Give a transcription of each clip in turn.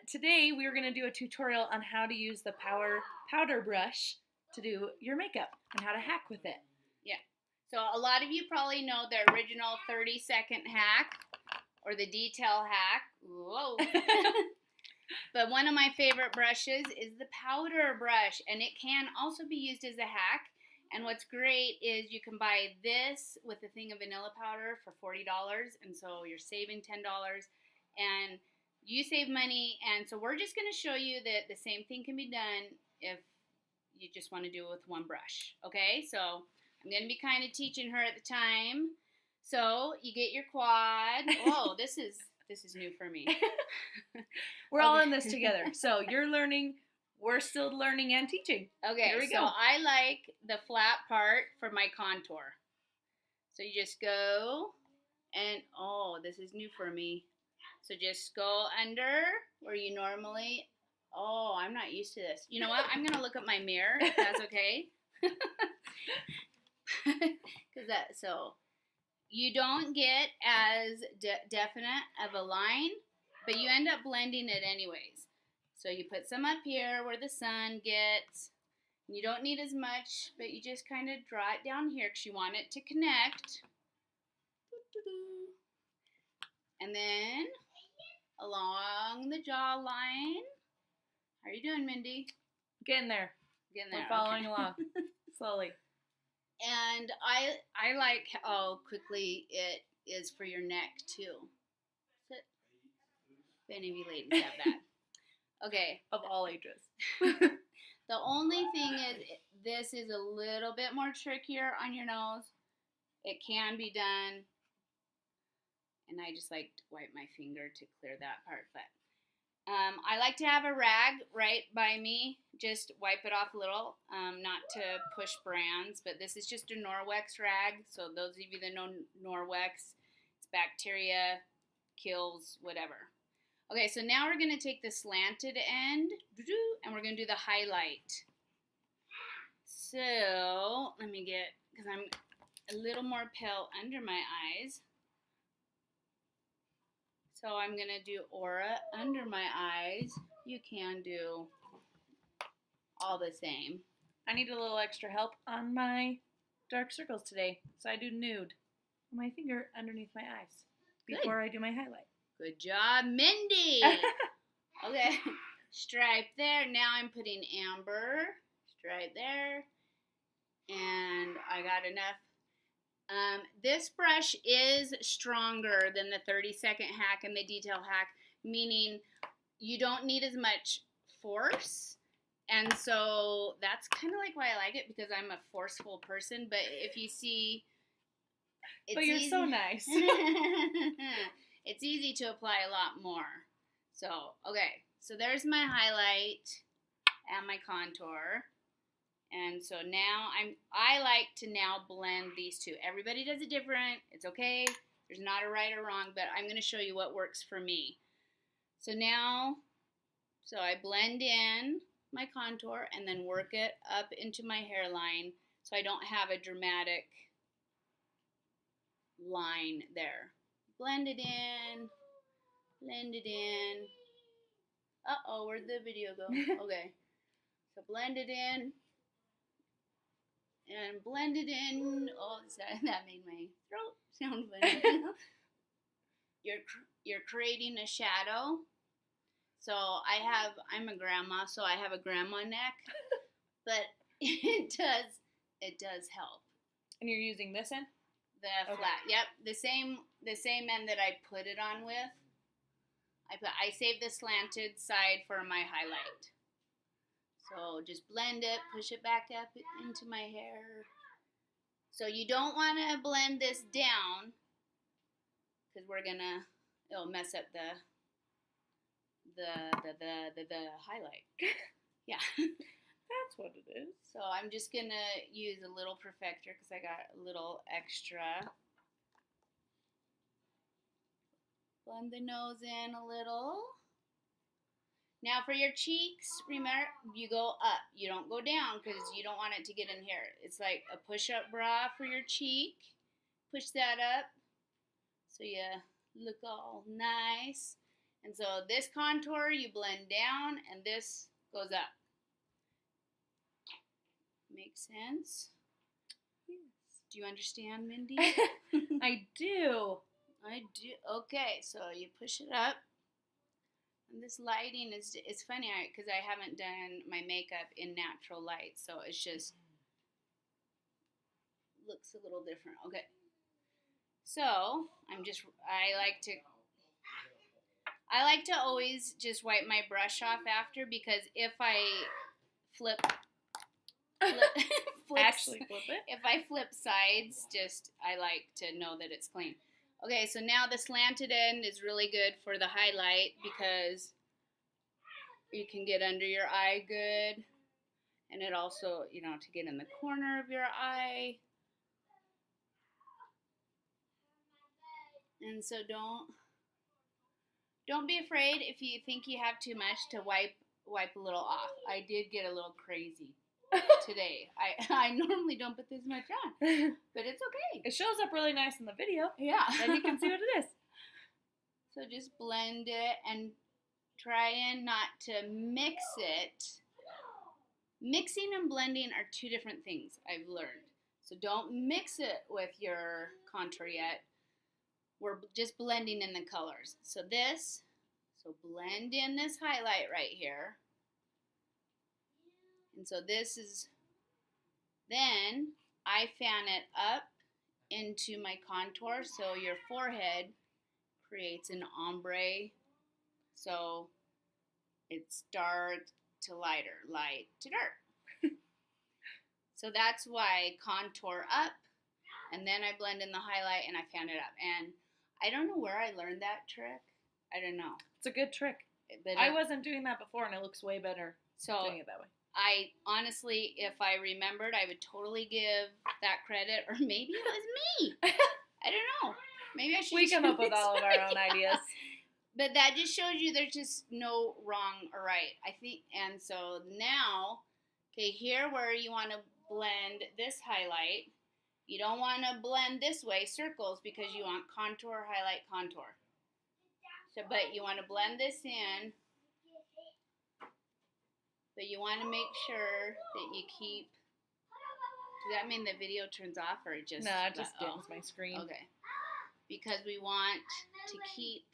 Today we are going to do a tutorial on how to use the powder brush to do your makeup and how to hack with it. Yeah. So a lot of you probably know the original 30-second hack or the detail hack. Whoa. But one of my favorite brushes is the powder brush, and it can also be used as a hack. And what's great is you can buy this with a thing of vanilla powder for $40, and so you're saving $10, and you save money. And so we're just going to show you that the same thing can be done if you just want to do it with one brush. Okay, so I'm going to be kind of teaching her at the time. So you get your quad. Oh, this is new for me. We're all in this together. So you're learning, we're still learning and teaching. Okay, Here we so go. I like the flat part for my contour. So you just go and, oh, this is new for me. So just go under where you normally, oh, I'm not used to this. You know what? I'm going to look at my mirror, if that's okay. So you don't get as definite of a line, but you end up blending it anyways. So you put some up here where the sun gets. You don't need as much, but you just kind of draw it down here because you want it to connect. And then along the jawline. How are you doing, Mindy? Getting there. Getting there. We're following okay. along slowly. And I like how quickly it is for your neck too. Sit. If any of you ladies have that. Okay. Of all ages. The only thing is this is a little bit more trickier on your nose. It can be done. And I just like to wipe my finger to clear that part. But I like to have a rag right by me. Just wipe it off a little. Not to push brands, but this is just a Norwex rag. So those of you that know Norwex, it's bacteria, kills, whatever. Okay, so now we're going to take the slanted end and we're going to do the highlight. So let me get, because I'm a little more pale under my eyes. So I'm going to do aura under my eyes. You can do all the same. I need a little extra help on my dark circles today. So I do nude. My finger underneath my eyes before I do my highlight. Good job, Mindy. Okay, stripe there. Now I'm putting amber. Stripe there. And I got enough. This brush is stronger than the 30-second hack and the detail hack, meaning you don't need as much force. And so that's kind of like why I like it, because I'm a forceful person. But if you see, but you're so nice. It's easy to apply a lot more. So, okay. So there's my highlight and my contour. And so now I like to now blend these two. Everybody does it different. It's okay. There's not a right or wrong, but I'm going to show you what works for me. So now, I blend in my contour and then work it up into my hairline so I don't have a dramatic line there. Blend it in. Blend it in. Uh-oh, where'd the video go? Okay. So blend it in. And blend it in. Oh, that made my throat sound funny. You're creating a shadow. So I'm a grandma, so I have a grandma neck, but it does help. And you're using this end? The flat, yep, the same end that I put it on with. I saved the slanted side for my highlight. So just blend it, push it back up into my hair. So you don't want to blend this down because it'll mess up the highlight. Yeah. That's what it is. So I'm just going to use a little perfector because I got a little extra. Blend the nose in a little. Now for your cheeks, remember, you go up. You don't go down because you don't want it to get in here. It's like a push-up bra for your cheek. Push that up so you look all nice. And so this contour you blend down and this goes up. Makes sense? Yes. Do you understand, Mindy? I do. I do. Okay, so you push it up. And this lighting is, it's funny because I haven't done my makeup in natural light, so it's just looks a little different. Okay. So I like to always just wipe my brush off after, because if I flip Actually flip it. if I flip sides, I like to know that it's clean. Okay, so now the slanted end is really good for the highlight because you can get under your eye good, and it also, to get in the corner of your eye. And so don't be afraid if you think you have too much to wipe a little off. I did get a little crazy today. I normally don't put this much on, but it's okay. It shows up really nice in the video. Yeah. Then you can see what it is. So just blend it and try and not to mix it. Mixing and blending are two different things, I've learned. So don't mix it with your contour yet. We're just blending in the colors. So blend in this highlight right here. And so this is, then I fan it up into my contour, so your forehead creates an ombre. So it's dark to lighter, light to dark. So that's why contour up, and then I blend in the highlight and I fan it up. And I don't know where I learned that trick. I don't know. It's a good trick. But I wasn't doing that before, and it looks way better doing it that way. I honestly, if I remembered, I would totally give that credit, or maybe it was me. I don't know. Maybe I should. We come up with all of our own ideas. But that just shows you there's just no wrong or right, I think. And so now, okay, here where you want to blend this highlight, you don't want to blend this way, circles, because you want contour, highlight, contour. So, but you want to blend this in. But you want to make sure that you keep. Does that mean the video turns off, or it just? No, it just dims my screen. Okay. Because we want to keep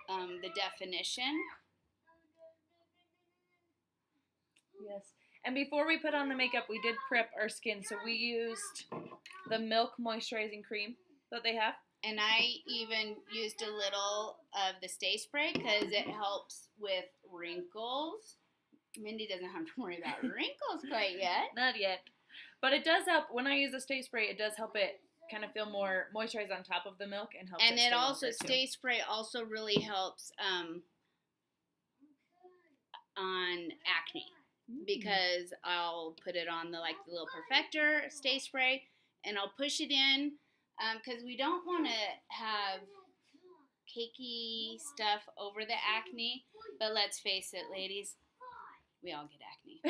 the definition. Yes. And before we put on the makeup, we did prep our skin. So we used the Milk Moisturizing Cream that they have. And I even used a little of the Stay Spray because it helps with wrinkles. Mindy doesn't have to worry about wrinkles quite yet. Not yet. But it does help. When I use the Stay Spray, it does help it kind of feel more moisturized on top of the milk and helps. And it also, Stay Spray also really helps on acne. Because I'll put it on the little perfector Stay Spray, and I'll push it in because we don't want to have cakey stuff over the acne. But let's face it, ladies, we all get acne.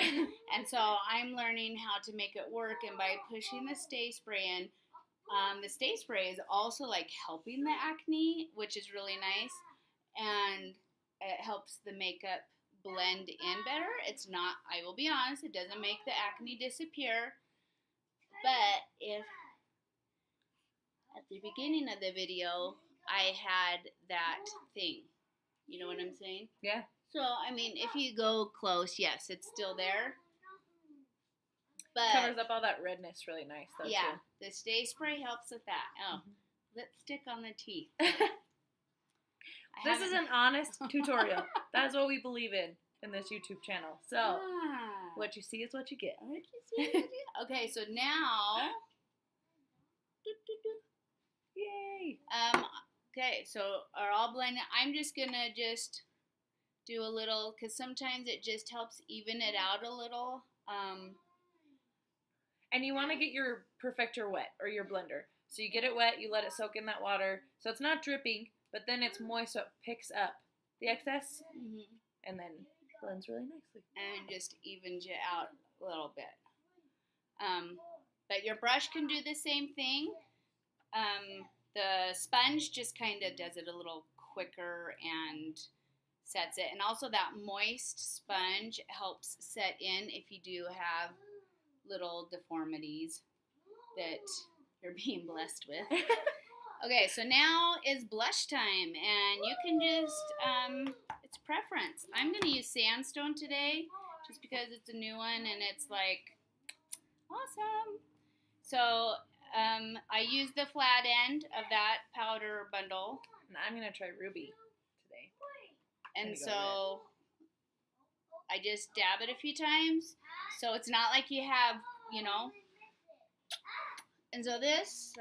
And so I'm learning how to make it work, and by pushing the Stay Spray in, the Stay Spray is also helping the acne, which is really nice, and it helps the makeup blend in better. It's not, I will be honest, it doesn't make the acne disappear, but if at the beginning of the video I had that thing, you know what I'm saying? Yeah. So, I mean, if you go close, yes, it's still there. But covers up all that redness really nice, though. Yeah, too. the Stay Spray helps with that. Oh, lipstick on the teeth. This is an honest tutorial. That's what we believe in this YouTube channel. So, what you see is what you get. What you see is what you get. Okay, so now, yay! Okay, so are all blended. I'm just gonna do a little, because sometimes it just helps even it out a little. And you want to get your perfector wet, or your blender. So you get it wet, you let it soak in that water, so it's not dripping, but then it's moist, so it picks up the excess, and then blends really nicely. And just evens you out a little bit. But your brush can do the same thing. The sponge just kind of does it a little quicker and sets it. And also that moist sponge helps set in if you do have little deformities that you're being blessed with. Okay, so now is blush time, and you can just, it's preference. I'm going to use sandstone today just because it's a new one and it's like awesome. So I used the flat end of that powder bundle. And I'm going to try ruby today. And so I just dab it a few times. So it's not like you have, you know. And so this,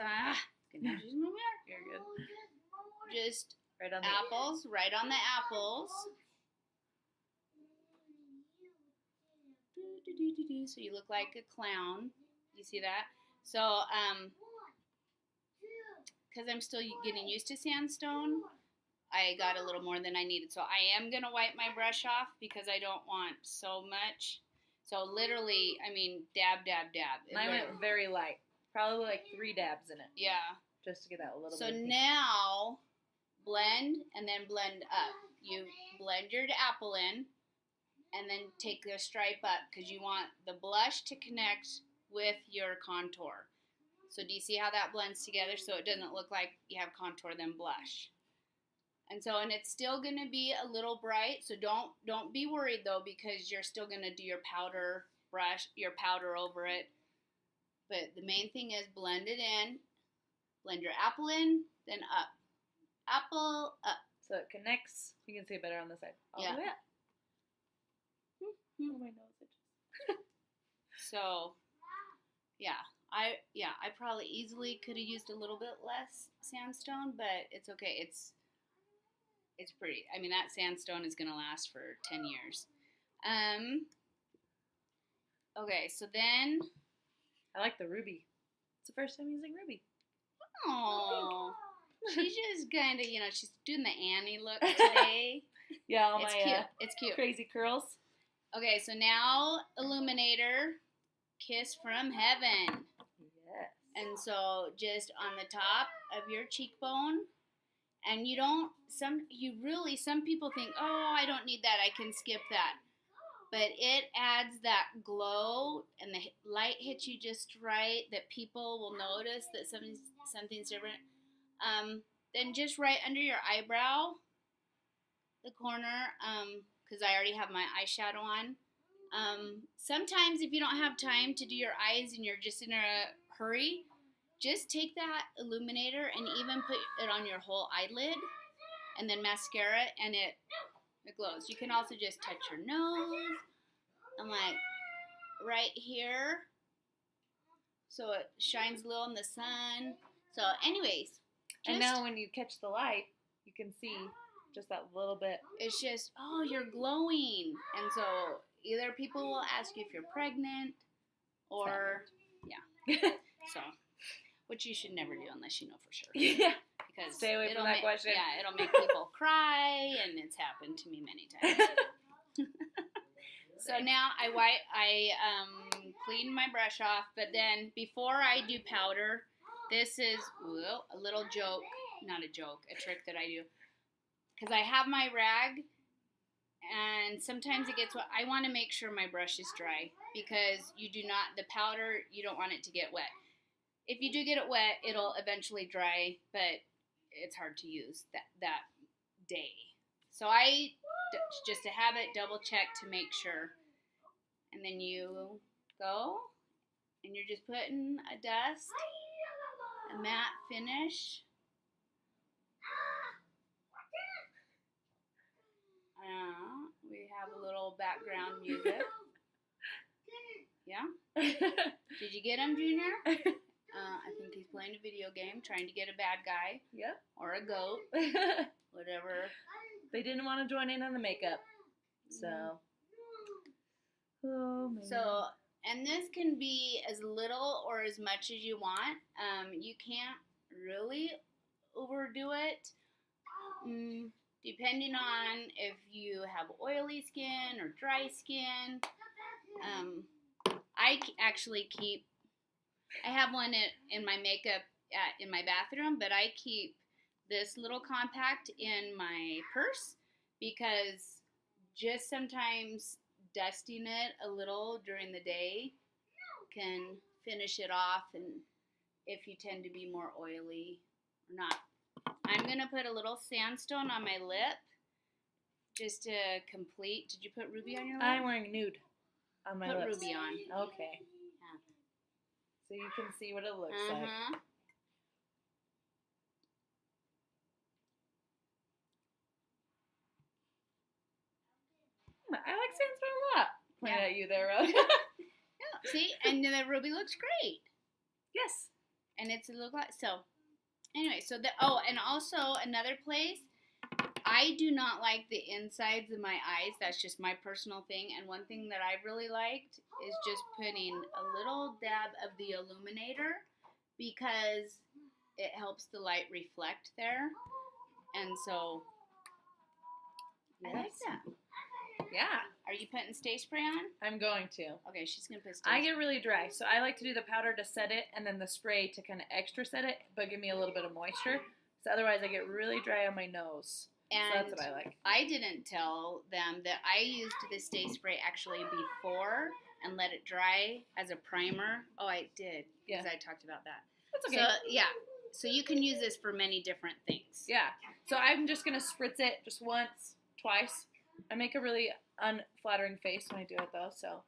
You're good. just Right on the apples, right on the apples. So you look like a clown. You see that? So, because I'm still getting used to sandstone, I got a little more than I needed. So I am going to wipe my brush off because I don't want so much. So literally, I mean, dab, dab, dab. Mine went very light. Probably like 3 dabs in it. Yeah. Just to get that a little So bit. So now, blend and then blend up. You blend your apple in and then take the stripe up because you want the blush to connect with your contour. So do you see how that blends together so it doesn't look like you have contour then blush? And so, and it's still going to be a little bright, so don't be worried though because you're still going to do your powder brush, your powder over it. But the main thing is blend it in, blend your apple in, then up. Apple up. So it connects. You can see it better on this side. All Yeah. the way up. Oh, my nose itches. So, I probably easily could have used a little bit less sandstone, but it's okay. It's pretty. I mean, that sandstone is going to last for 10 years. Okay, so then. I like the ruby. It's the first time using ruby. Oh, she's just kind of, she's doing the Annie look today. Yeah, all It's my cute. It's cute. crazy curls. Okay, so now illuminator, kiss from heaven. Yes. And so just on the top of your cheekbone, and some people think, oh, I don't need that, I can skip that. But it adds that glow, and the light hits you just right, that people will notice that something's different. Then just right under your eyebrow, the corner, because I already have my eyeshadow on. Sometimes if you don't have time to do your eyes and you're just in a hurry, just take that illuminator and even put it on your whole eyelid, and then mascara, and it glows. You can also just touch your nose and like right here, so it shines a little in the sun. So anyways, And now when you catch the light, you can see just that little bit. it's just, oh, you're glowing. And so either people will ask you if you're pregnant or so, which you should never do unless you know for sure. Yeah. Because Stay away from that question. Yeah, it'll make people cry, and it's happened to me many times. So now I clean my brush off, but then before I do powder, this is a little joke, not a joke, a trick that I do. Because I have my rag, and sometimes it gets wet. I want to make sure my brush is dry, because the powder, you don't want it to get wet. If you do get it wet, it'll eventually dry, but it's hard to use that day. So just to have it, double check to make sure. And then you go, and you're just putting a dust, a matte finish. We have a little background music. Yeah? Did you get him, Junior? I think he's playing a video game, trying to get a bad guy. Yep. Or a goat. Whatever. They didn't want to join in on the makeup. So. Oh, man. So, and this can be as little or as much as you want. You can't really overdo it. Depending on if you have oily skin or dry skin. I actually I have one in my makeup in my bathroom, but I keep this little compact in my purse because just sometimes dusting it a little during the day can finish it off, and if you tend to be more oily or not. I'm going to put a little sandstone on my lip just to complete. Did you put ruby on your lip? I'm wearing nude on my lips. Put ruby on. Okay. Yeah. So you can see what it looks like. I like sandstone a lot. Point at you there, Rose. Yeah, see? And the ruby looks great. Yes. And it's a little glass. So, anyway, and also another place, I do not like the insides of my eyes. That's just my personal thing. And one thing that I really liked is just putting a little dab of the illuminator because it helps the light reflect there. And so, yes. I like that. Yeah. Are you putting Stay Spray on? I'm going to. Okay, she's going to put Stay Spray. I get really dry, so I like to do the powder to set it and then the spray to kind of extra set it, but give me a little bit of moisture. So otherwise I get really dry on my nose. And so that's what I like. I didn't tell them that I used the Stay Spray actually before and let it dry as a primer. Oh, I did, because I talked about that. That's okay. So, yeah. So you can use this for many different things. Yeah. So I'm just going to spritz it just once, twice. I make a really unflattering face when I do it, though, so,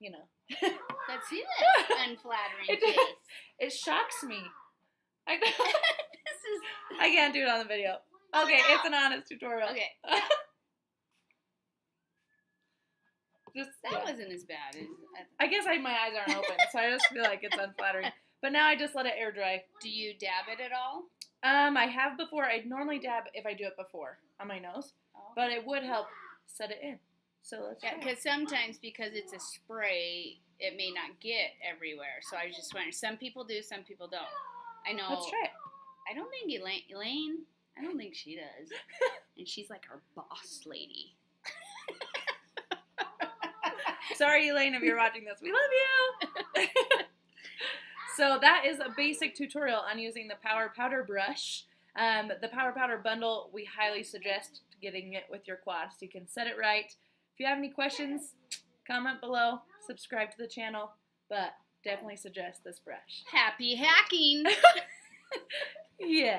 you know. Let's see this unflattering face. It shocks me. I can't do it on the video. Okay, it's an honest tutorial. Okay. That wasn't as bad as... I guess my eyes aren't open, so I just feel like it's unflattering. But now I just let it air dry. Do you dab it at all? I have before. I normally dab if I do it before on my nose. But it would help set it in. So let's try. Because sometimes, because it's a spray, it may not get everywhere. So I was just wondering. Some people do, some people don't. I know. Let's try it. I don't think Elaine, I don't think she does. And she's like our boss lady. Sorry, Elaine, if you're watching this. We love you. So that is a basic tutorial on using the Power Powder Brush. The Power Powder Bundle, we highly suggest getting it with your quad so you can set it right. If you have any questions, comment below, subscribe to the channel, but definitely suggest this brush. Happy hacking! Yeah.